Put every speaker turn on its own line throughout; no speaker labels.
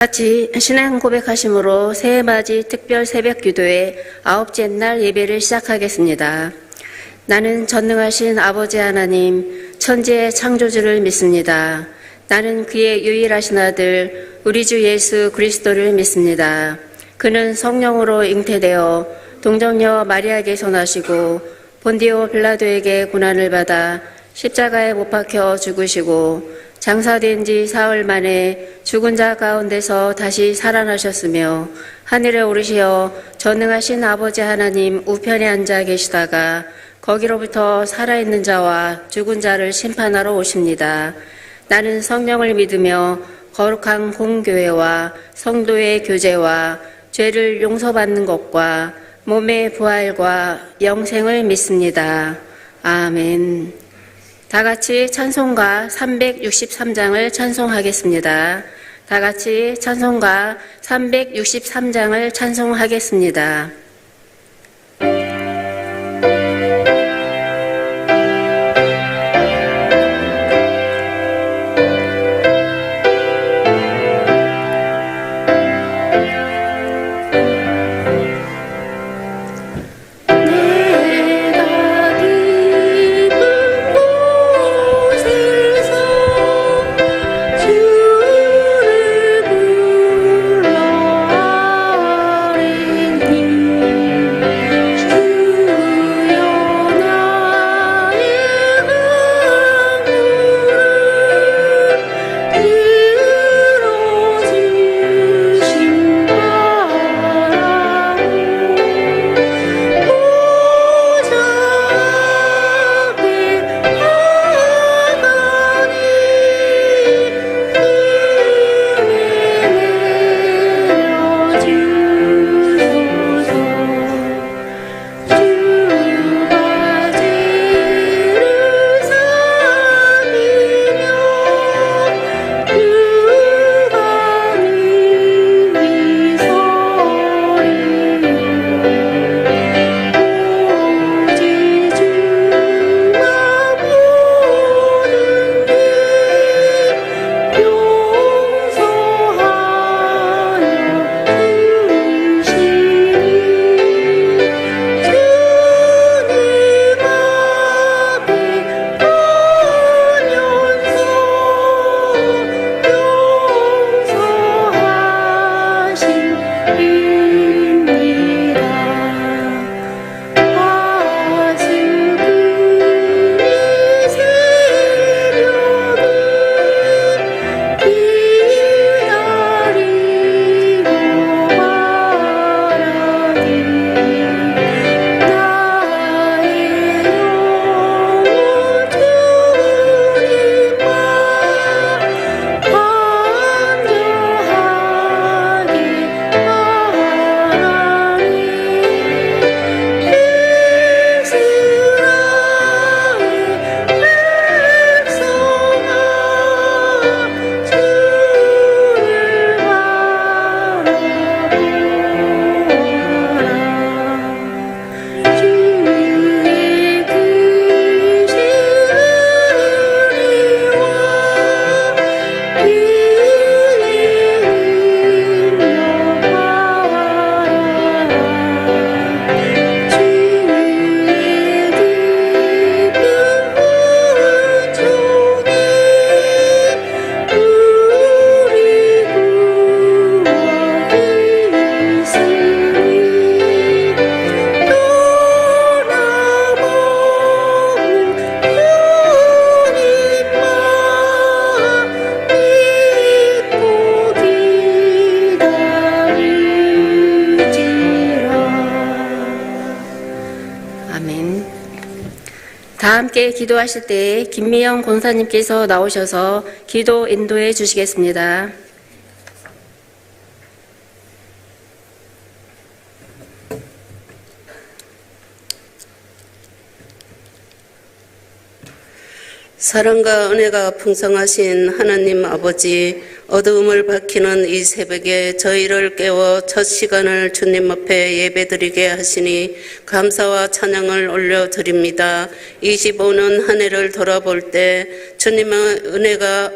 같이 신앙 고백하심으로 새해맞이 특별 새벽기도의 9째 날 예배를 시작하겠습니다. 나는 전능하신 아버지 하나님, 천지의 창조주를 믿습니다. 나는 그의 유일하신 아들, 우리 주 예수 그리스도를 믿습니다. 그는 성령으로 잉태되어 동정녀 마리아에게서 나시고 본디오 빌라도에게 고난을 받아 십자가에 못 박혀 죽으시고 장사된 지 사흘 만에 죽은 자 가운데서 다시 살아나셨으며 하늘에 오르시어 전능하신 아버지 하나님 우편에 앉아 계시다가 거기로부터 살아있는 자와 죽은 자를 심판하러 오십니다. 나는 성령을 믿으며 거룩한 공교회와 성도의 교제와 죄를 용서받는 것과 몸의 부활과 영생을 믿습니다. 아멘. 다 같이 찬송가 363장을 찬송하겠습니다. 다 같이 찬송가 363장을 찬송하겠습니다. 다 함께 기도하실 때 김미영 권사님께서 나오셔서 기도 인도해 주시겠습니다.
사랑과 은혜가 풍성하신 하나님 아버지, 어두움을 밝히는 이 새벽에 저희를 깨워 첫 시간을 주님 앞에 예배드리게 하시니 감사와 찬양을 올려드립니다. 25년 한 해를 돌아볼 때 주님의 은혜가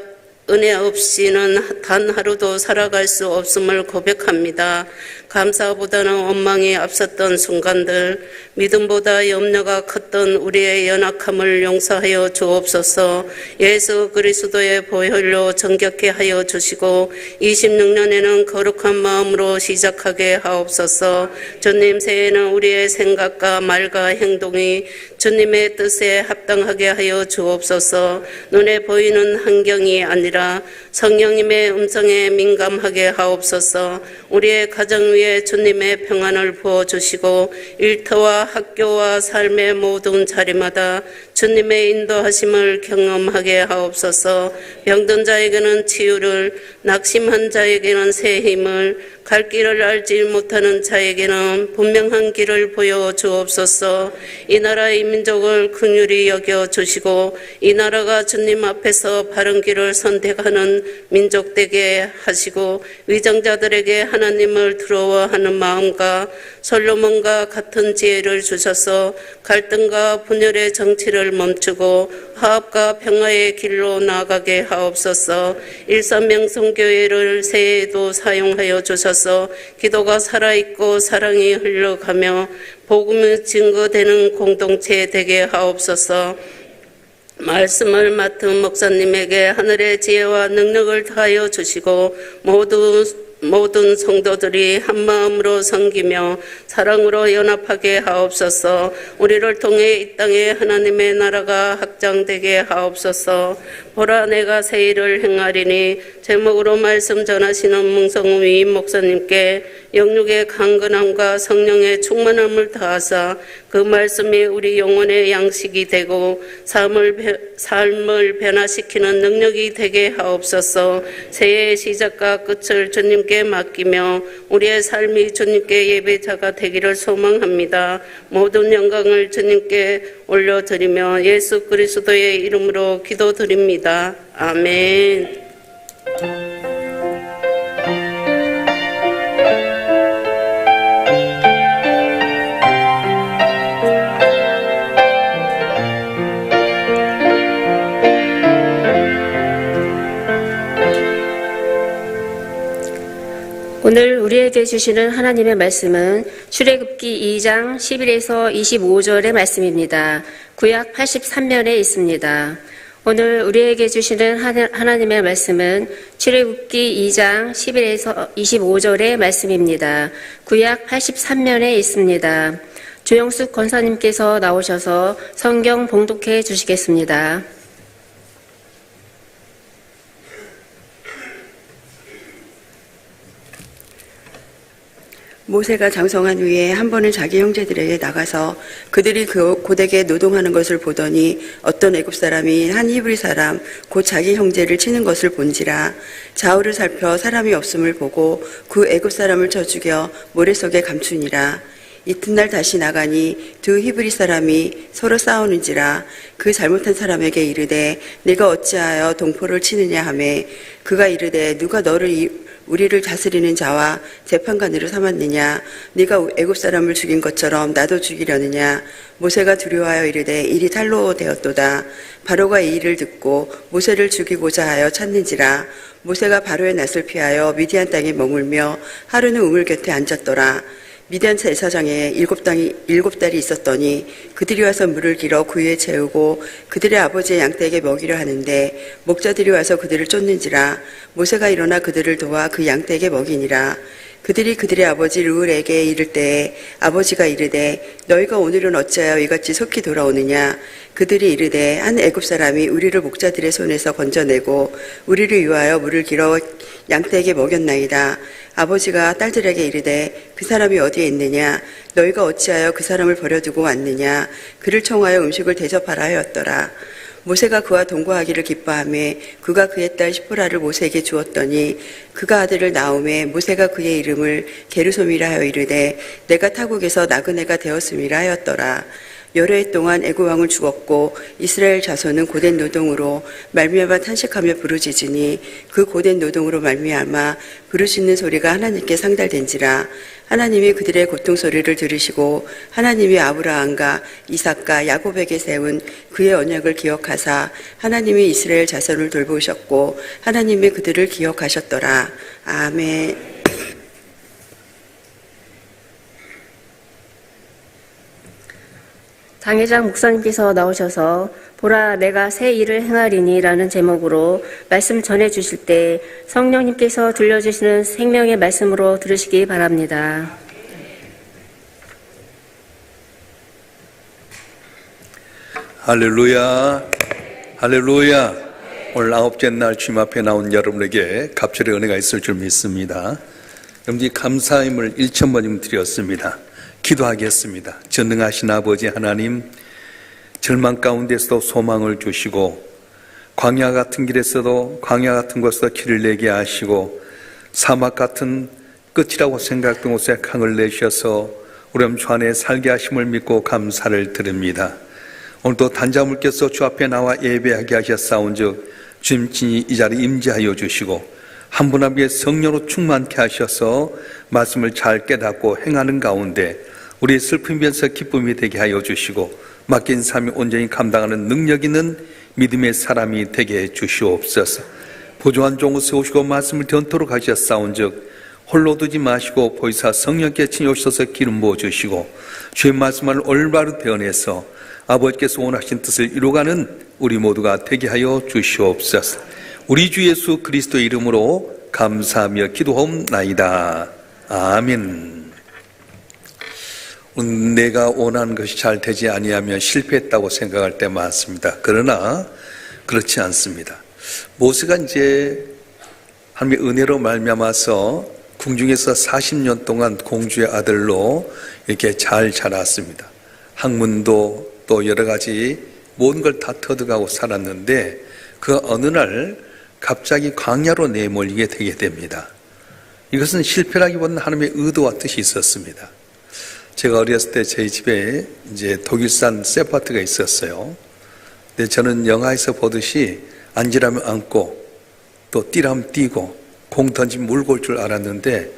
은혜 없이는 단 하루도 살아갈 수 없음을 고백합니다. 감사보다는 원망이 앞섰던 순간들, 믿음보다 염려가 컸던 우리의 연약함을 용서하여 주옵소서. 예수 그리스도의 보혈로 정결케 하여 주시고 26년에는 거룩한 마음으로 시작하게 하옵소서. 주님, 새해에는 우리의 생각과 말과 행동이 주님의 뜻에 합당하게 하여 주옵소서. 눈에 보이는 환경이 아니라 성령님의 음성에 민감하게 하옵소서. 우리의 가정 위에 주님의 평안을 부어주시고 일터와 학교와 삶의 모든 자리마다 주님의 인도하심을 경험하게 하옵소서. 병든 자에게는 치유를, 낙심한 자에게는 새 힘을, 갈 길을 알지 못하는 자에게는 분명한 길을 보여주옵소서. 이 나라 이 민족을 긍휼히 여겨주시고 이 나라가 주님 앞에서 바른 길을 선택하는 민족 되게 하시고 위정자들에게 하나님을 두려워하는 마음과 솔로몬과 같은 지혜를 주셔서 갈등과 분열의 정치를 멈추고 화합과 평화의 길로 나아가게 하옵소서. 일선명성교회를 새해에도 사용하여 주셔서 기도가 살아있고 사랑이 흘러가며 복음이 증거되는 공동체 되게 하옵소서. 말씀을 맡은 목사님에게 하늘의 지혜와 능력을 더하여 주시고 모든 성도들이 한마음으로 섬기며 사랑으로 연합하게 하옵소서. 우리를 통해 이 땅에 하나님의 나라가 확장되게 하옵소서. 보라, 내가 새 일을 행하리니 제목으로 말씀 전하시는 뭉성우 위임 목사님께 영육의 강건함과 성령의 충만함을 더하사 그 말씀이 우리 영혼의 양식이 되고 삶을 변화시키는 능력이 되게 하옵소서. 새해의 시작과 끝을 주님께 맡기며 우리의 삶이 주님께 예배자가 되기를 소망합니다. 모든 영광을 주님께 올려드리며 예수 그리스도의 이름으로 기도드립니다. 아멘.
오늘 우리에게 주시는 하나님의 말씀은 출애굽기 2장 11에서 25절의 말씀입니다. 구약 83면에 있습니다. 오늘 우리에게 주시는 하나님의 말씀은 출애굽기 2장 11에서 25절의 말씀입니다. 구약 83면에 있습니다. 조영숙 권사님께서 나오셔서 성경 봉독해 주시겠습니다.
모세가 장성한 후에 한 번은 자기 형제들에게 나가서 그들이 그 고되게 노동하는 것을 보더니 어떤 애굽 사람이 한 히브리 사람 곧 자기 형제를 치는 것을 본지라. 좌우를 살펴 사람이 없음을 보고 그 애굽 사람을 쳐 죽여 모래 속에 감추니라. 이튿날 다시 나가니 두 히브리 사람이 서로 싸우는지라. 그 잘못한 사람에게 이르되 네가 어찌하여 동포를 치느냐 하매 그가 이르되 누가 너를 우리를 다스리는 자와 재판관으로 삼았느냐. 네가 애굽 사람을 죽인 것처럼 나도 죽이려느냐. 모세가 두려워하여 이르되 일이 탈로 되었도다. 바로가 이 일을 듣고 모세를 죽이고자 하여 찾는지라. 모세가 바로의 낯을 피하여 미디안 땅에 머물며 하루는 우물 곁에 앉았더라. 미디안 제사장에 일곱 달이 있었더니 그들이 와서 물을 길어 구유에 채우고 그들의 아버지의 양떼에게 먹이려 하는데 목자들이 와서 그들을 쫓는지라. 모세가 일어나 그들을 도와 그 양떼에게 먹이니라. 그들이 그들의 아버지 르울에게 이를 때에 아버지가 이르되 너희가 오늘은 어찌하여 이같이 속히 돌아오느냐. 그들이 이르되 한 애굽 사람이 우리를 목자들의 손에서 건져내고 우리를 위하여 물을 길어 양떼에게 먹였나이다. 아버지가 딸들에게 이르되 그 사람이 어디에 있느냐. 너희가 어찌하여 그 사람을 버려두고 왔느냐. 그를 청하여 음식을 대접하라 하였더라. 모세가 그와 동거하기를 기뻐하며 그가 그의 딸 시프라를 모세에게 주었더니 그가 아들을 낳음에 모세가 그의 이름을 게르솜이라 하여 이르되 내가 타국에서 나그네가 되었음이라 하였더라. 여러 해 동안 애굽 왕은 죽었고 이스라엘 자손은 고된 노동으로 말미암아 탄식하며 부르짖으니 그 고된 노동으로 말미암아 부르짖는 소리가 하나님께 상달된지라. 하나님이 그들의 고통 소리를 들으시고 하나님이 아브라함과 이삭과 야곱에게 세운 그의 언약을 기억하사 하나님이 이스라엘 자손을 돌보셨고 하나님이 그들을 기억하셨더라. 아멘.
당회장 목사님께서 나오셔서 보라 내가 새 일을 행하리니 라는 제목으로 말씀 전해주실 때 성령님께서 들려주시는 생명의 말씀으로 들으시기 바랍니다.
할렐루야, 할렐루야. 오늘 9째 날 주님 앞에 나온 여러분에게 갑절의 은혜가 있을 줄 믿습니다. 여러분이 감사임을 1000번이면 드렸습니다. 기도하겠습니다. 전능하신 아버지 하나님, 절망 가운데서도 소망을 주시고 광야 같은 길에서도 광야 같은 곳에서 길을 내게 하시고 사막 같은 끝이라고 생각된 곳에 강을 내셔서 우리 주 안에 살게 하심을 믿고 감사를 드립니다. 오늘도 단자물께서 주 앞에 나와 예배하게 하셨사온즉 주님 친히 이 자리에 임재하여 주시고 한 분 한 분의 성령으로 충만케 하셔서 말씀을 잘 깨닫고 행하는 가운데 우리의 슬픔에서 기쁨이 되게 하여 주시고 맡긴 삶이 온전히 감당하는 능력 있는 믿음의 사람이 되게 해 주시옵소서. 보조한 종을 세우시고 말씀을 전토록 하셨사온즉 홀로 두지 마시고 보이사 성령께 친히 오셔서 기름 부어주시고 주의 말씀을 올바로 대언해서 아버지께서 원하신 뜻을 이루어가는 우리 모두가 되게 하여 주시옵소서. 우리 주 예수 그리스도의 이름으로 감사하며 기도하옵나이다. 아멘. 내가 원하는 것이 잘 되지 아니하면 실패했다고 생각할 때 많습니다. 그러나 그렇지 않습니다. 모세가 이제 하나님의 은혜로 말미암아서 궁중에서 40년 동안 공주의 아들로 이렇게 잘 자랐습니다. 학문도 또 여러 가지 모든 걸 다 터득하고 살았는데 그 어느 날 갑자기 광야로 내몰리게 되게 됩니다. 이것은 실패라기보다는 하나님의 의도와 뜻이 있었습니다. 제가 어렸을 때 저희 집에 이제 독일산 세파트가 있었어요. 근데 저는 영화에서 보듯이 앉으라면 앉고 또 뛰라면 뛰고 공 던지면 물고 올 줄 알았는데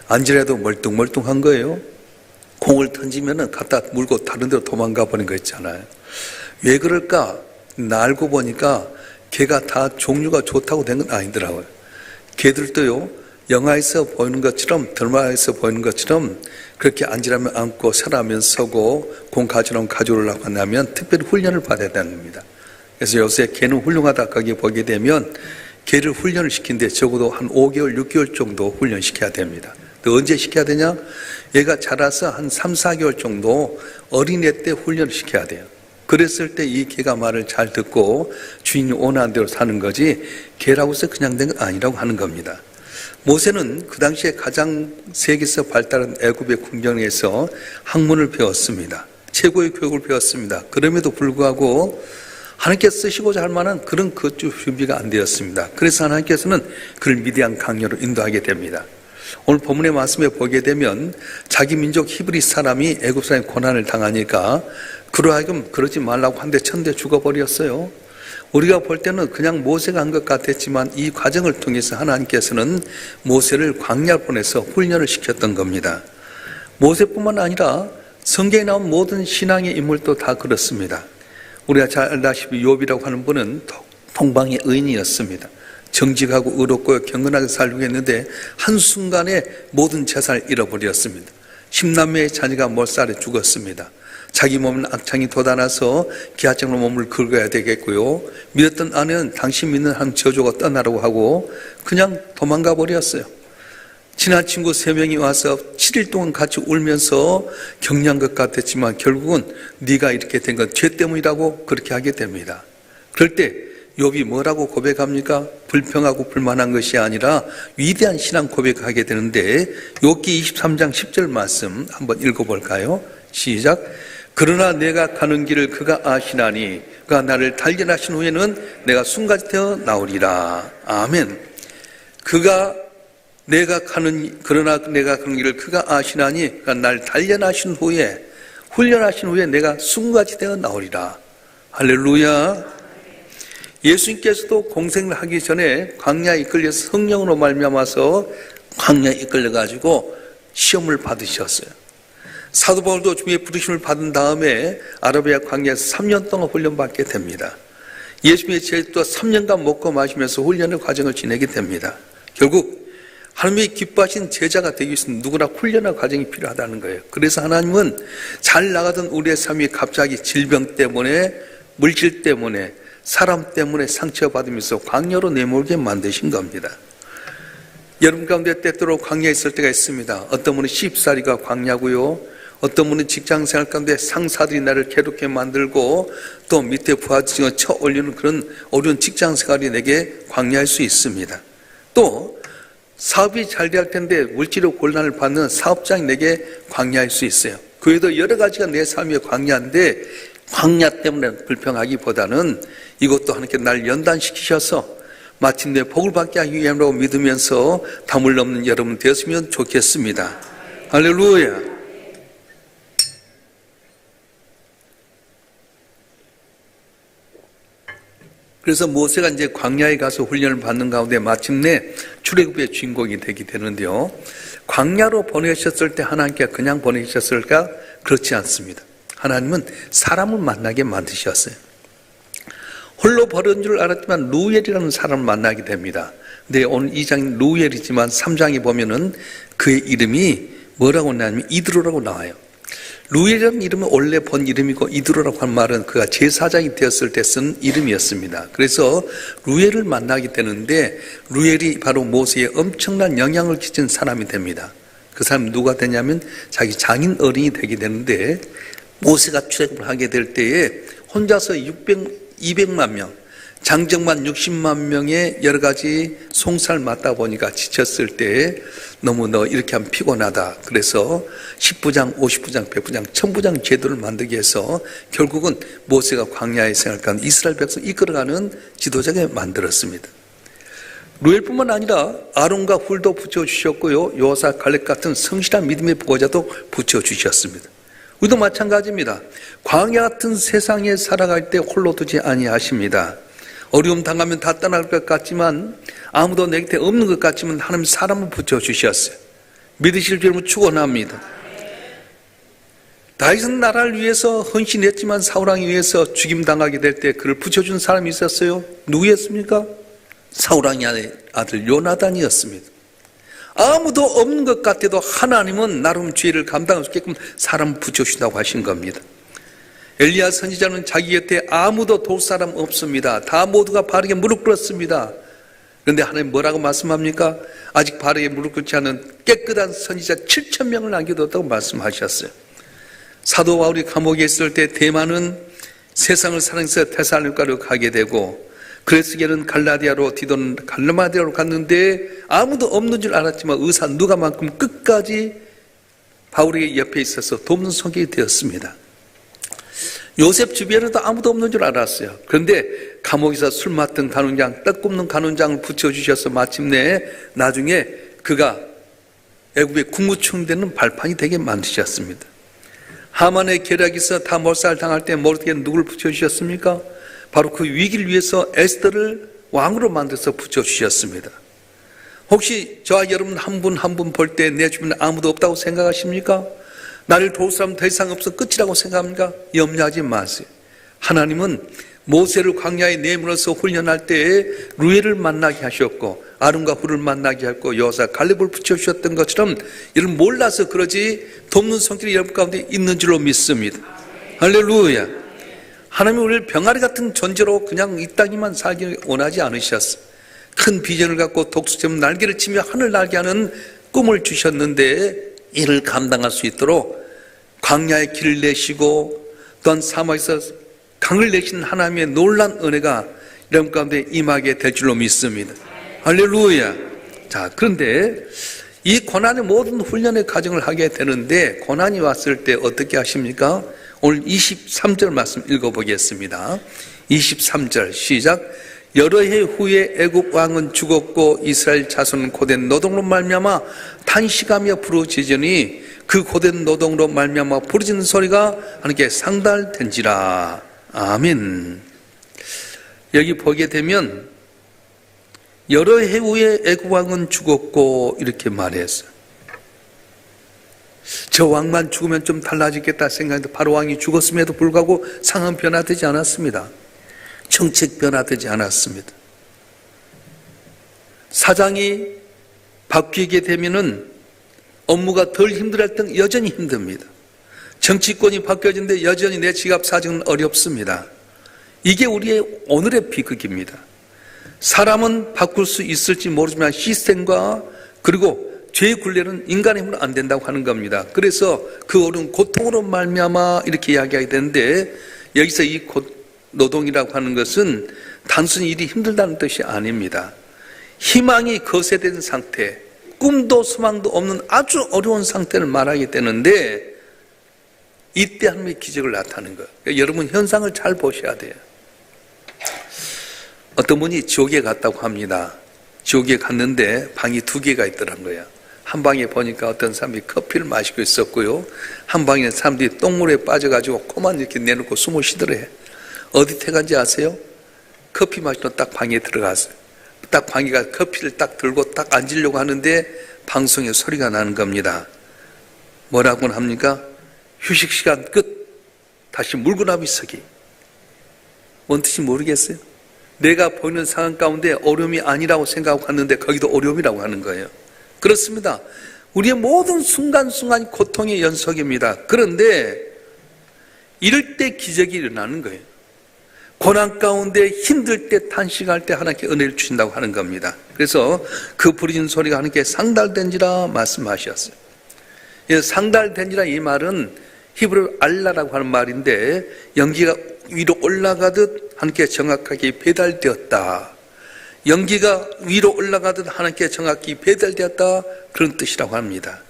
앉으라도 멀뚱멀뚱한 거예요. 공을 던지면은 갖다 물고 다른 데로 도망가 버린 거 있잖아요. 왜 그럴까? 알고 보니까 개가 다 종류가 좋다고 된 건 아니더라고요. 개들도요, 영화에서 보이는 것처럼, 드라마에서 보이는 것처럼 그렇게 앉으라면 앉고 서라면 서고 공 가져오면 가져오려고 한다면 특별히 훈련을 받아야 됩니다. 그래서 요새 개는 훌륭하다 거기 보게 되면 개를 훈련을 시키는데 적어도 한 5개월, 6개월 정도 훈련시켜야 됩니다. 또 언제 시켜야 되냐? 얘가 자라서 한 3, 4개월 정도 어린애 때 훈련을 시켜야 돼요. 그랬을 때 이 개가 말을 잘 듣고 주인이 원하는 대로 사는 거지 개라고 해서 그냥 된 건 아니라고 하는 겁니다. 모세는 그 당시에 가장 세계에서 발달한 애굽의 궁정에서 학문을 배웠습니다. 최고의 교육을 배웠습니다. 그럼에도 불구하고 하나님께서 쓰시고자 할 만한 그런 준비가 안 되었습니다. 그래서 하나님께서는 그를 미디안 강요로 인도하게 됩니다. 오늘 본문의 말씀에 보게 되면 자기 민족 히브리 사람이 애굽 사람의 고난을 당하니까 그로 하여금 그러지 말라고 한 대 천대 죽어버렸어요. 우리가 볼 때는 그냥 모세가 한 것 같았지만 이 과정을 통해서 하나님께서는 모세를 광야를 보내서 훈련을 시켰던 겁니다. 모세뿐만 아니라 성경에 나온 모든 신앙의 인물도 다 그렇습니다. 우리가 잘 알다시피 욥이라고 하는 분은 동방의 의인이었습니다. 정직하고 의롭고 경건하게 살려고 했는데 한순간에 모든 재산을 잃어버렸습니다. 10남매의 자녀가 몰살에 죽었습니다. 자기 몸은 악창이 돋아나서 기아증으로 몸을 긁어야 되겠고요. 믿었던 아내는 당신 믿는 한 저주가 떠나라고 하고 그냥 도망가 버렸어요. 친한 친구 3명이 와서 7일 동안 같이 울면서 격려한 것 같았지만 결국은 네가 이렇게 된 건 죄 때문이라고 그렇게 하게 됩니다. 그럴 때 욥이 뭐라고 고백합니까? 불평하고 불만한 것이 아니라 위대한 신앙 고백하게 되는데 욥기 23장 10절 말씀 한번 읽어볼까요? 시작. 그러나 내가 가는 길을 그가 아시나니 그가 나를 단련하신 후에는 내가 순간이 되어 나오리라. 아멘. 그러나 내가 가는 길을 그가 아시나니 그가 나를 단련하신 후에 훈련하신 후에 내가 순가지 되어 나오리라. 할렐루야. 예수님께서도 공생을 하기 전에 광야에 이끌려서 성령으로 말미암아서 광야에 이끌려가지고 시험을 받으셨어요. 사도 바울도 주의 부르심을 받은 다음에 아라비아 광야에서 3년 동안 훈련받게 됩니다. 예수님의 제자도 3년간 먹고 마시면서 훈련의 과정을 지내게 됩니다. 결국 하나님이 기뻐하신 제자가 되기 위해서는 누구나 훈련의 과정이 필요하다는 거예요. 그래서 하나님은 잘 나가던 우리의 삶이 갑자기 질병 때문에, 물질 때문에, 사람 때문에 상처받으면서 광야로 내몰게 만드신 겁니다. 여러분 가운데 때때로 광야에 있을 때가 있습니다. 어떤 분은 시집살이가 광야고요, 어떤 분은 직장생활 가운데 상사들이 나를 괴롭게 만들고 또 밑에 부하직을 쳐 올리는 그런 어려운 직장생활이 내게 광야일 수 있습니다. 또 사업이 잘 될 텐데 물질로 곤란을 받는 사업장이 내게 광야일 수 있어요. 그 외에도 여러 가지가 내 삶의 광야인데, 광야 때문에 불평하기보다는 이것도 하나님께 날 연단시키셔서 마침내 복을 받게 하기 위함이라고 믿으면서 담을 넘는 여러분 되었으면 좋겠습니다. 할렐루야. 그래서 모세가 이제 광야에 가서 훈련을 받는 가운데 마침내 출애굽의 주인공이 되게 되는데요. 광야로 보내셨을 때 하나님께 그냥 보내셨을까? 그렇지 않습니다. 하나님은 사람을 만나게 만드셨어요. 홀로 버려진 줄 알았지만 루엘이라는 사람을 만나게 됩니다. 근데 오늘 2장은 루엘이지만 3장에 보면은 그의 이름이 뭐라고 나냐면 이드로라고 나와요. 루엘이라는 이름은 원래 본 이름이고 이드로라고 한 말은 그가 제사장이 되었을 때 쓴 이름이었습니다. 그래서 루엘을 만나게 되는데 루엘이 바로 모세에 엄청난 영향을 끼친 사람이 됩니다. 그 사람이 누가 되냐면 자기 장인 어른이 되게 되는데, 모세가 출애굽을 하게 될 때에 혼자서 200만 명, 장정만 60만 명의 여러 가지 송사를 맡다 보니까 지쳤을 때에 너무 너 이렇게 하면 피곤하다. 그래서 10부장, 50부장, 100부장, 1000부장 제도를 만들기 위해서 결국은 모세가 광야의 생활 가운데 이스라엘 백성 이끌어가는 지도자가 만들었습니다. 루엘뿐만 아니라 아론과 훌도 붙여주셨고요, 요사, 갈렙 같은 성실한 믿음의 보호자도 붙여주셨습니다. 우리도 마찬가지입니다. 광야 같은 세상에 살아갈 때 홀로 두지 아니하십니다. 어려움 당하면 다 떠날 것 같지만, 아무도 내 곁에 없는 것 같지만 하나님 사람을 붙여주셨어요. 믿으실 줄 축원합니다. 다윗은 나라를 위해서 헌신했지만 사울왕에 의해서 죽임당하게 될 때 그를 붙여준 사람이 있었어요. 누구였습니까? 사울왕의 아들 요나단이었습니다. 아무도 없는 것 같아도 하나님은 나름 죄를 감당할 수 있게끔 사람 붙여주신다고 하신 겁니다. 엘리야 선지자는 자기 곁에 아무도 도울 사람 없습니다. 다 모두가 바르게 무릎 꿇었습니다. 그런데 하나님 뭐라고 말씀합니까? 아직 바르게 무릎 꿇지 않은 깨끗한 선지자 7,000명을 남겨뒀다고 말씀하셨어요. 사도 바울이 감옥에 있을 때 대만은 세상을 사랑해서 데살로니가로 가게 되고, 그레스게는 갈라디아로, 디도는 갈라마디아로 갔는데 아무도 없는 줄 알았지만 의사 누가만큼 끝까지 바울의 옆에 있어서 돕는 성격이 되었습니다. 요셉 주변에도 아무도 없는 줄 알았어요. 그런데 감옥에서 술 맡은 간원장, 떡 굽는 간원장을 붙여주셔서 마침내 나중에 그가 애굽의 국무총리되는 발판이 되게 만드셨습니다. 하만의 계략에서 다 몰살당할 때 모르드게는 누구를 붙여주셨습니까? 바로 그 위기를 위해서 에스더를 왕으로 만들어서 붙여주셨습니다. 혹시 저와 여러분 한 분 한 분 볼 때 내 주변에 아무도 없다고 생각하십니까? 나를 도울 사람 더 이상 없어 끝이라고 생각합니까? 염려하지 마세요. 하나님은 모세를 광야에 내몰아서 훈련할 때에 루엘을 만나게 하셨고, 아론과 훌을 만나게 하고, 여호사 갈렙을 붙여주셨던 것처럼 이를 몰라서 그러지 돕는 손길이 여러분 가운데 있는 줄로 믿습니다. 할렐루야. 하나님은 우리를 병아리 같은 존재로 그냥 이 땅에만 살기 원하지 않으셨어요. 큰 비전을 갖고 독수처럼 날개를 치며 하늘 날게 하는 꿈을 주셨는데, 이를 감당할 수 있도록 광야의 길을 내시고 또한 사막에서 강을 내신 하나님의 놀란 은혜가 여러분 가운데 임하게 될 줄로 믿습니다. 할렐루야. 자, 그런데 이 고난의 모든 훈련의 과정을 하게 되는데, 고난이 왔을 때 어떻게 하십니까? 오늘 23절 말씀 읽어보겠습니다. 23절 시작. 여러 해 후에 애굽 왕은 죽었고 이스라엘 자손은 고된 노동으로 말미암아 탄식하며 부르짖으니 그 고된 노동으로 말미암아 부르짖는 소리가 하나님께 상달된지라. 아멘. 여기 보게 되면 여러 해 후에 애굽 왕은 죽었고 이렇게 말했어요. 저 왕만 죽으면 좀 달라지겠다 생각했는데 바로 왕이 죽었음에도 불구하고 상황 변화되지 않았습니다. 정책 변화되지 않았습니다. 사장이 바뀌게 되면은 업무가 덜 힘들할 때는 여전히 힘듭니다. 정치권이 바뀌어지는데 여전히 내 지갑 사정은 어렵습니다. 이게 우리의 오늘의 비극입니다. 사람은 바꿀 수 있을지 모르지만 시스템과 그리고 죄의 굴레는 인간의 힘으로 안 된다고 하는 겁니다. 그래서 그 어려운 고통으로 말미암아 이렇게 이야기하게 되는데 여기서 이 노동이라고 하는 것은 단순히 일이 힘들다는 뜻이 아닙니다. 희망이 거세된 상태, 꿈도 소망도 없는 아주 어려운 상태를 말하게 되는데 이때 하나님의 기적을 나타내는 거예요. 그러니까 여러분 현상을 잘 보셔야 돼요. 어떤 분이 지옥에 갔다고 합니다. 지옥에 갔는데 방이 2개가 있더란 거예요. 한 방에 보니까 어떤 사람이 커피를 마시고 있었고요. 한 방에는 사람들이 똥물에 빠져가지고 코만 이렇게 내놓고 숨을 쉬더래. 어디 태간지 아세요? 커피 마시러 딱 방에 들어갔어요. 딱 방해가 커피를 딱 들고 딱 앉으려고 하는데 방송에 소리가 나는 겁니다. 뭐라고 합니까? 휴식 시간 끝. 다시 물구나무 서기. 뭔 뜻인지 모르겠어요. 내가 보이는 상황 가운데 어려움이 아니라고 생각하고 갔는데 거기도 어려움이라고 하는 거예요. 그렇습니다. 우리의 모든 순간순간이 고통의 연속입니다. 그런데 이럴 때 기적이 일어나는 거예요. 고난 가운데 힘들 때 탄식할 때 하나님께 은혜를 주신다고 하는 겁니다. 그래서 그 부르짖는 소리가 하나님께 상달된지라 말씀하셨어요. 상달된지라 이 말은 히브리어 알라라고 하는 말인데 연기가 위로 올라가듯 하나님께 정확하게 배달되었다. 연기가 위로 올라가듯 하나님께 정확히 배달되었다. 그런 뜻이라고 합니다.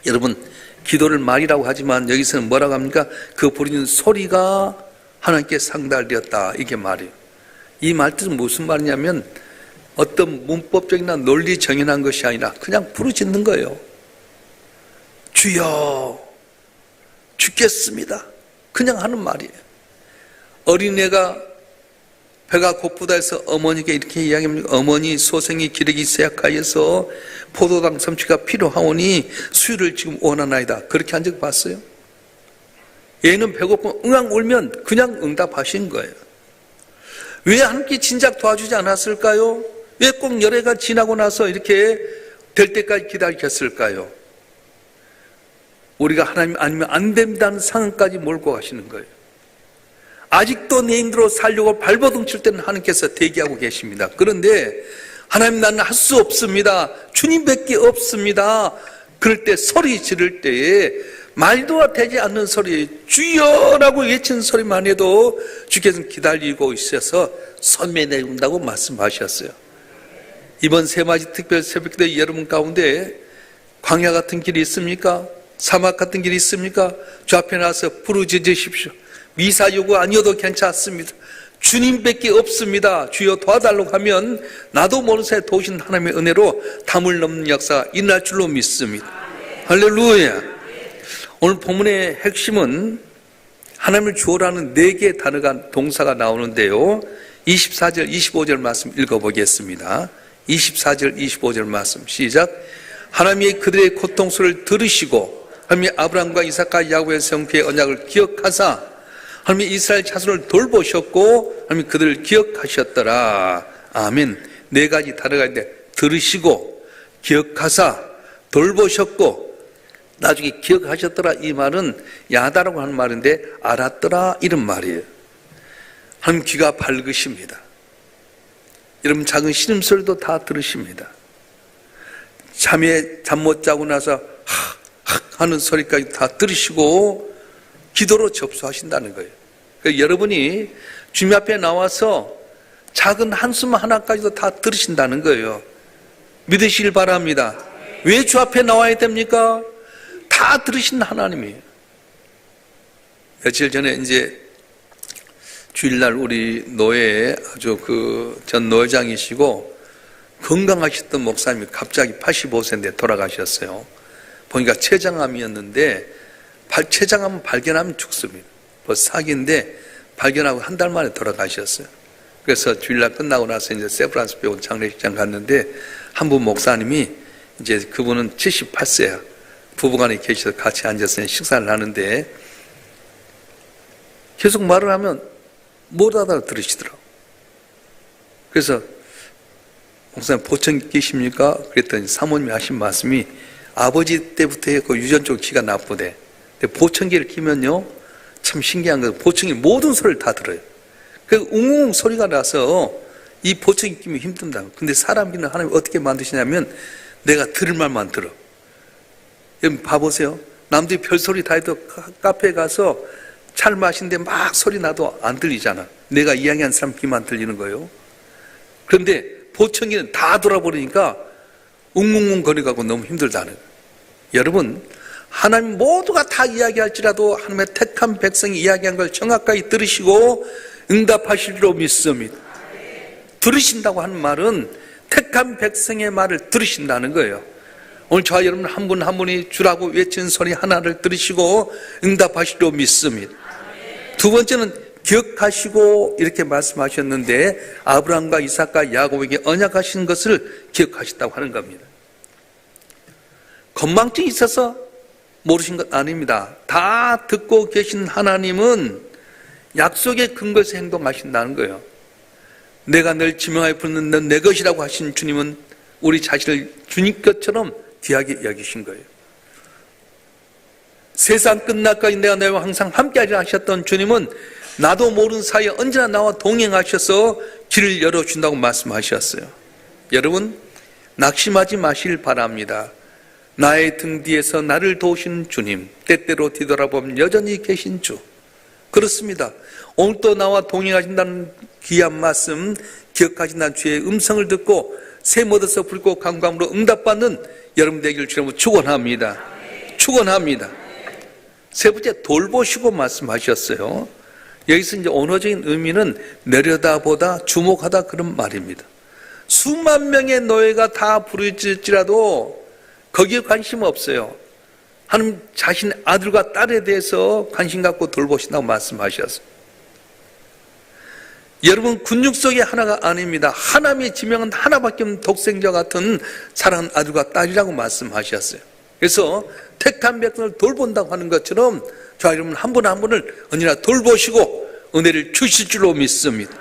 여러분 기도를 말이라고 하지만 여기서는 뭐라고 합니까? 그 부르짖는 소리가 하나님께 상달되었다. 이게 말이에요. 이 말뜻은 무슨 말이냐면 어떤 문법적이나 논리 정연한 것이 아니라 그냥 부르짖는 거예요. 주여 죽겠습니다. 그냥 하는 말이에요. 어린애가 배가 고프다 해서 어머니께 이렇게 이야기합니다. 어머니 소생이 기르기 시작하여서 포도당 섭취가 필요하오니 수유를 지금 원하나이다. 그렇게 한 적 봤어요? 얘는 배고프면 응앙 울면 그냥 응답하신 거예요. 왜 함께 진작 도와주지 않았을까요? 왜 꼭 열애가 지나고 나서 이렇게 될 때까지 기다리셨을까요? 우리가 하나님 아니면 안 된다는 상황까지 몰고 가시는 거예요. 아직도 내 힘대로 살려고 발버둥 칠 때는 하나님께서 대기하고 계십니다. 그런데 하나님 나는 할 수 없습니다. 주님밖에 없습니다. 그럴 때 소리 지를 때에 말도 되지 않는 소리 주여라고 외치는 소리만 해도 주께서 기다리고 있어서 선매내준다고 말씀하셨어요. 이번 세맞이 특별 새벽기도 여러분 가운데 광야 같은 길이 있습니까? 사막 같은 길이 있습니까? 주 앞에 나서 부르짖으십시오. 미사 요구 아니어도 괜찮습니다. 주님밖에 없습니다. 주여 도와달라고 하면 나도 모르는 사이에 도우신 하나님의 은혜로 담을 넘는 역사가 일어날 줄로 믿습니다. 할렐루야. 오늘 본문의 핵심은 하나님을 주어라는 4개의 단어가 동사가 나오는데요. 24절 25절 말씀 읽어보겠습니다. 24절 25절 말씀 시작. 하나님이 그들의 고통소리를 들으시고 하나님이 아브라함과 이삭과 야곱의 성패의 언약을 기억하사 하나님이 이스라엘 자손을 돌보셨고 하나님이 그들을 기억하셨더라. 아멘. 4가지 단어가 있는데 들으시고 기억하사 돌보셨고 나중에 기억하셨더라. 이 말은 야다라고 하는 말인데 알았더라 이런 말이에요. 하나님 귀가 밝으십니다. 여러분 작은 신음소리도 다 들으십니다. 잠에 잠 못 자고 나서 하 하는 소리까지 다 들으시고 기도로 접수하신다는 거예요. 그러니까 여러분이 주님 앞에 나와서 작은 한숨 하나까지도 다 들으신다는 거예요. 믿으시길 바랍니다. 왜 주 앞에 나와야 됩니까? 다 들으신 하나님이에요. 며칠 전에 이제 주일날 우리 노회에 아주 전 노회장이시고 건강하셨던 목사님이 갑자기 85세인데 돌아가셨어요. 보니까 췌장암이었는데 췌장암 발견하면 죽습니다. 벌써 사기인데 발견하고 한 달 만에 돌아가셨어요. 그래서 주일날 끝나고 나서 이제 세브란스 병원 장례식장 갔는데 한 분 목사님이 이제 그분은 78세야. 부부간에 계셔서 같이 앉아서 식사를 하는데 계속 말을 하면 못 알아들으시더라고. 그래서 목사님 보청기 끼십니까? 그랬더니 사모님이 하신 말씀이 아버지 때부터 했고 유전적 기가 나쁘대. 근데 보청기를 끼면요 참 신기한 건 보청기 모든 소리를 다 들어요. 그 웅웅 소리가 나서 이 보청기 끼면 힘든다. 근데 사람 귀는 하나님 어떻게 만드시냐면 내가 들을 말만 들어. 여러분 봐보세요. 남들이 별소리 다 해도 카페에 가서 차를 마시는데 막 소리 나도 안 들리잖아. 내가 이야기하는 사람 귀만 들리는 거예요. 그런데 보청기는 다 돌아버리니까 웅웅웅 거리가고 너무 힘들다는 거예요. 여러분 하나님 모두가 다 이야기할지라도 하나님의 택한 백성이 이야기한 걸 정확하게 들으시고 응답하실 줄로 믿습니다. 들으신다고 하는 말은 택한 백성의 말을 들으신다는 거예요. 오늘 저와 여러분 한 분 한 분이 주라고 외친 소리 하나를 들으시고 응답하실 줄로 믿습니다. 두 번째는 기억하시고 이렇게 말씀하셨는데 아브라함과 이삭과 야곱에게 언약하신 것을 기억하셨다고 하는 겁니다. 건망증이 있어서 모르신 것 아닙니다. 다 듣고 계신 하나님은 약속의 근거에서 행동하신다는 거예요. 내가 늘 지명하여 부르는 넌 내 것이라고 하신 주님은 우리 자신을 주님 것처럼 귀하게 여기신 거예요. 세상 끝날까지 내가 너와 항상 함께하리라 하셨던 주님은 나도 모르는 사이에 언제나 나와 동행하셔서 길을 열어준다고 말씀하셨어요. 여러분 낙심하지 마시길 바랍니다. 나의 등 뒤에서 나를 도우시는 주님, 때때로 뒤돌아보면 여전히 계신 주. 그렇습니다. 오늘 또 나와 동행하신다는 귀한 말씀, 기억하신다는 주의 음성을 듣고 샘 얻어서 붉고 강감으로 응답받는 여러분 되기를 주님으로 축원합니다. 축원합니다. 세 번째 돌보시고 말씀하셨어요. 여기서 이제 언어적인 의미는 내려다보다 주목하다 그런 말입니다. 수만 명의 노예가 다 부르짖을지라도 거기에 관심 없어요. 하나님 자신의 아들과 딸에 대해서 관심 갖고 돌보신다고 말씀하셨어요. 여러분 군중 속의 하나가 아닙니다. 하나님의 지명은 하나밖에 없는 독생자 같은 사랑하는 아들과 딸이라고 말씀하셨어요. 그래서 택한 백성을 돌본다고 하는 것처럼 저와 여러분 한 분 한 분을 언제나 돌보시고 은혜를 주실 줄로 믿습니다.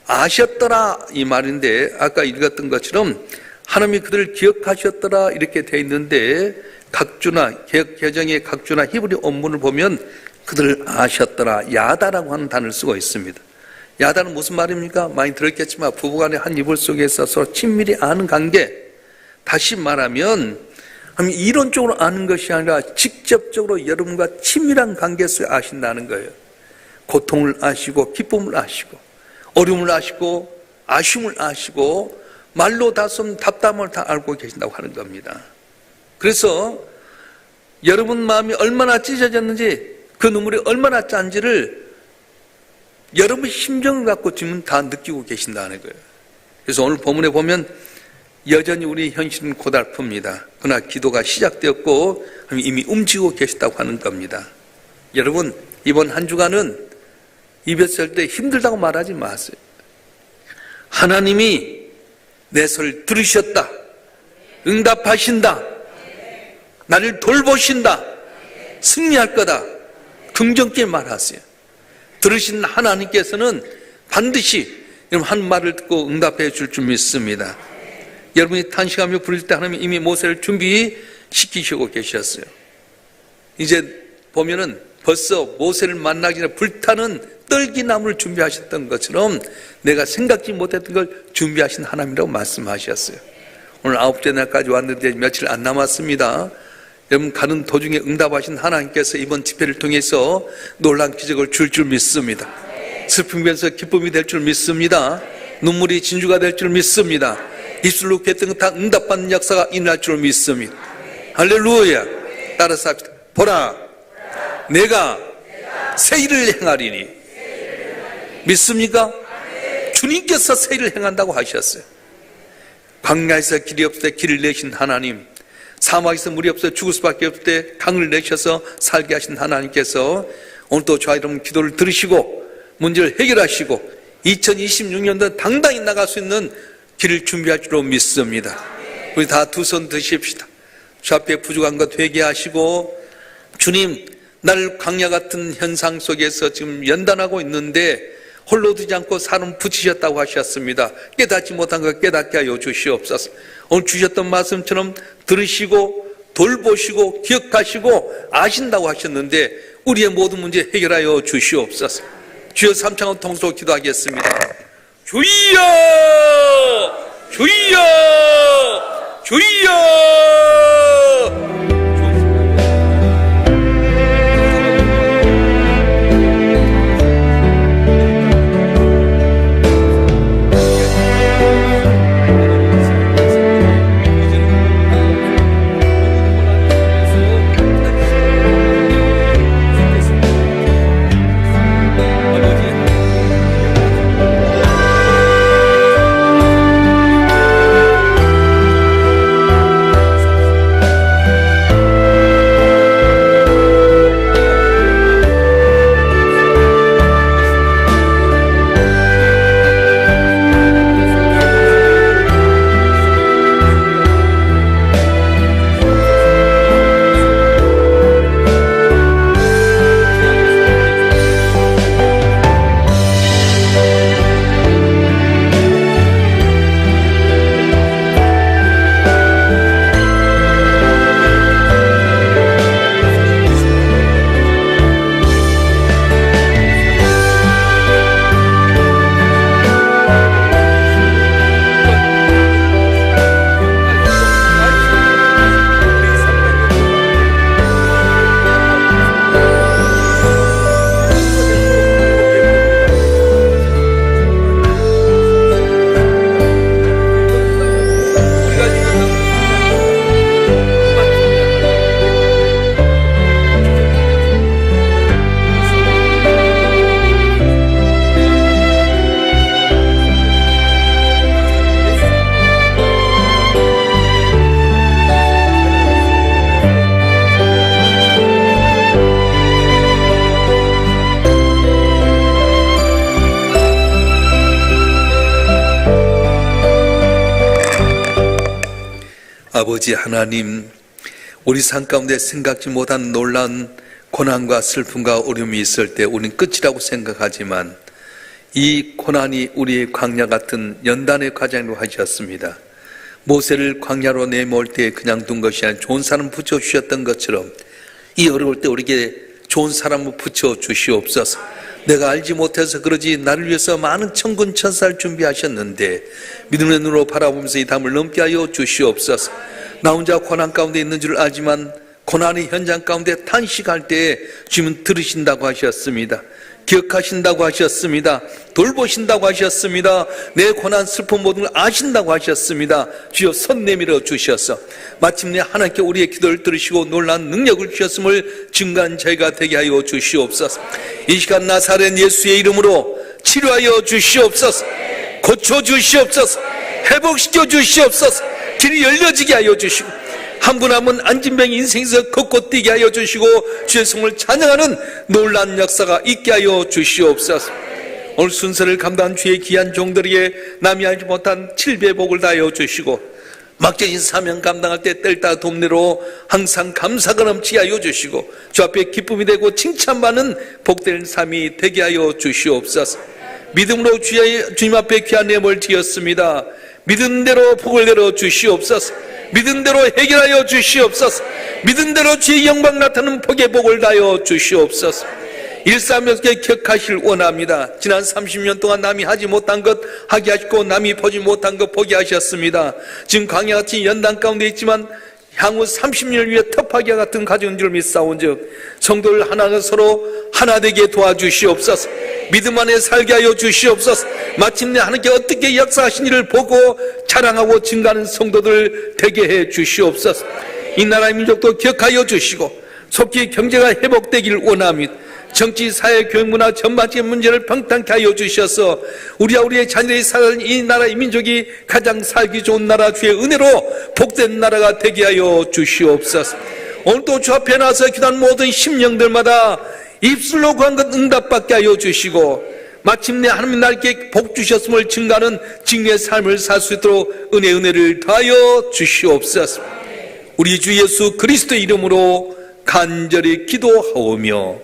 아셨더라 이 말인데 아까 읽었던 것처럼 하나님이 그들을 기억하셨더라 이렇게 돼 있는데 각주나 개정의 각주나 히브리 원문을 보면 그들을 아셨더라 야다라고 하는 단어를 쓰고 있습니다. 야다는 무슨 말입니까? 많이 들었겠지만 부부간의 한 이불 속에서 서로 친밀히 아는 관계. 다시 말하면 이론적으로 아는 것이 아니라 직접적으로 여러분과 친밀한 관계 속에 아신다는 거예요. 고통을 아시고 기쁨을 아시고 어려움을 아시고 아쉬움을 아시고 말로 다 쓴 답답함을 다 알고 계신다고 하는 겁니다. 그래서 여러분 마음이 얼마나 찢어졌는지 그 눈물이 얼마나 짠지를 여러분 심정을 갖고 지금 다 느끼고 계신다는 거예요. 그래서 오늘 본문에 보면 여전히 우리 현실은 고달픕니다. 그러나 기도가 시작되었고 이미 움직이고 계시다고 하는 겁니다. 여러분 이번 한 주간은 이별설 때 힘들다고 말하지 마세요. 하나님이 내 소리를 들으셨다. 응답하신다. 나를 돌보신다. 승리할 거다. 긍정적인 말하세요. 들으신 하나님께서는 반드시 여러분 한 말을 듣고 응답해 줄 줄 믿습니다. 여러분이 탄식하며 부를 때 하나님이 이미 모세를 준비시키시고 계셨어요. 이제 보면은 벌써 모세를 만나기 전에 불타는 떨기나무를 준비하셨던 것처럼 내가 생각지 못했던 걸 준비하신 하나님이라고 말씀하셨어요. 오늘 9째 날까지 왔는데 며칠 안 남았습니다. 여러분 가는 도중에 응답하신 하나님께서 이번 집회를 통해서 놀라운 기적을 줄 믿습니다. 슬픔에서 기쁨이 될 줄 믿습니다. 눈물이 진주가 될 줄 믿습니다. 입술로 했던 것 다 응답받는 역사가 일어날 줄 믿습니다. 할렐루야. 따라서 합시다. 보라 내가 새 일을 행하리니. 믿습니까? 주님께서 새 일을 행한다고 하셨어요. 광야에서 길이 없을 때 길을 내신 하나님, 사막에서 물이 없어 죽을 수밖에 없을 때 강을 내셔서 살게 하신 하나님께서 오늘 또 저와 여러분 기도를 들으시고 문제를 해결하시고 2026년도 당당히 나갈 수 있는 길을 준비할 줄로 믿습니다. 우리 다 두 손 드십시다. 주 앞에 부족한 것 회개하시고, 주님, 나를 광야 같은 현상 속에서 지금 연단하고 있는데 홀로 두지 않고 사람 붙이셨다고 하셨습니다. 깨닫지 못한 것 깨닫게 하여 주시옵소서. 오늘 주셨던 말씀처럼 들으시고 돌보시고 기억하시고 아신다고 하셨는데 우리의 모든 문제 해결하여 주시옵소서. 주여 삼창원 통수로 기도하겠습니다. 주여! 주여! 주여! 아버지 하나님, 우리 삶 가운데 생각지 못한 놀라운 고난과 슬픔과 어려움이 있을 때 우리는 끝이라고 생각하지만 이 고난이 우리의 광야 같은 연단의 과정으로 하셨습니다. 모세를 광야로 내몰 때 그냥 둔 것이 아니라 좋은 사람 붙여주셨던 것처럼 이 어려울 때 우리에게 좋은 사람을 붙여주시옵소서. 내가 알지 못해서 그러지 나를 위해서 많은 천군 천사를 준비하셨는데 믿음의 눈으로 바라보면서 이 담을 넘게 하여 주시옵소서. 나 혼자 고난 가운데 있는 줄 알지만 고난의 현장 가운데 탄식할 때에 주님은 들으신다고 하셨습니다. 기억하신다고 하셨습니다. 돌보신다고 하셨습니다. 내 고난 슬픔 모든 걸 아신다고 하셨습니다. 주여 손 내밀어 주셔서 마침내 하나님께 우리의 기도를 들으시고 놀라운 능력을 주셨음을 증거한 저희가 되게 하여 주시옵소서. 이 시간 나사렛 예수의 이름으로 치료하여 주시옵소서. 고쳐 주시옵소서. 회복시켜 주시옵소서. 길이 열려지게 하여 주시고 한 분 한 분 안진병 인생에서 걷고 뛰게 하여 주시고 주의 성을 찬양하는 놀라운 역사가 있게 하여 주시옵소서. 오늘 순서를 감당한 주의 귀한 종들에게 남이 알지 못한 7배의 복을 다하여 주시고 막대신 사명 감당할 때 뗄다 돕내로 항상 감사가 넘치게 하여 주시고 주 앞에 기쁨이 되고 칭찬받는 복된 삶이 되게 하여 주시옵소서. 믿음으로 주님 앞에 귀한 예물을 드렸습니다. 믿은 대로 복을 내려 주시옵소서. 믿은 대로 해결하여 주시옵소서. 믿은 대로 주의 영광 나타나는 복의 복을 다하여 주시옵소서. 일삼여섯 기억하실 원합니다. 지난 30년 동안 남이 하지 못한 것 하게 하시고 남이 보지 못한 것 보게 하셨습니다. 지금 광야같이 연단 가운데 있지만 향후 30년을 위해 터파기와 같은 가정인 줄 믿사온즉 성도를 하나가 서로 하나 되게 도와주시옵소서. 믿음 안에 살게 하여 주시옵소서. 마침내 하나님께 어떻게 역사하신 일을 보고 자랑하고 증가하는 성도들 되게 해 주시옵소서. 이 나라의 민족도 기억하여 주시고 속히 경제가 회복되기를 원합니다. 정치, 사회, 교육, 문화 전반적인 문제를 평탄케 하여 주셔서 우리와 우리의 자녀들이 사는 이 나라, 이 민족이 가장 살기 좋은 나라, 주의 은혜로 복된 나라가 되게 하여 주시옵소서. 오늘도 주 앞에 나서 기도한 모든 심령들마다 입술로 구한 것 응답받게 하여 주시고 마침내 하나님 나에게 복 주셨음을 증거하는 증거의 삶을 살 수 있도록 은혜를 더하여 주시옵소서. 우리 주 예수 그리스도의 이름으로 간절히 기도하오며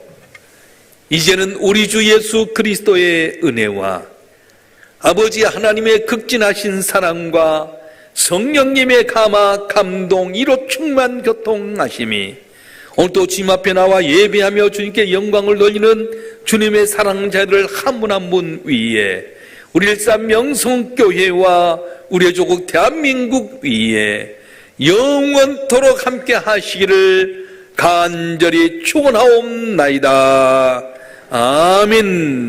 이제는 우리 주 예수 그리스도의 은혜와 아버지 하나님의 극진하신 사랑과 성령님의 감화 감동 이로 충만 교통하심이 오늘도 주님 앞에 나와 예배하며 주님께 영광을 돌리는 주님의 사랑자들을 한 분 한 분 위에 우리 일산 명성교회와 우리의 조국 대한민국 위에 영원토록 함께 하시기를 간절히 축원하옵나이다. 아멘.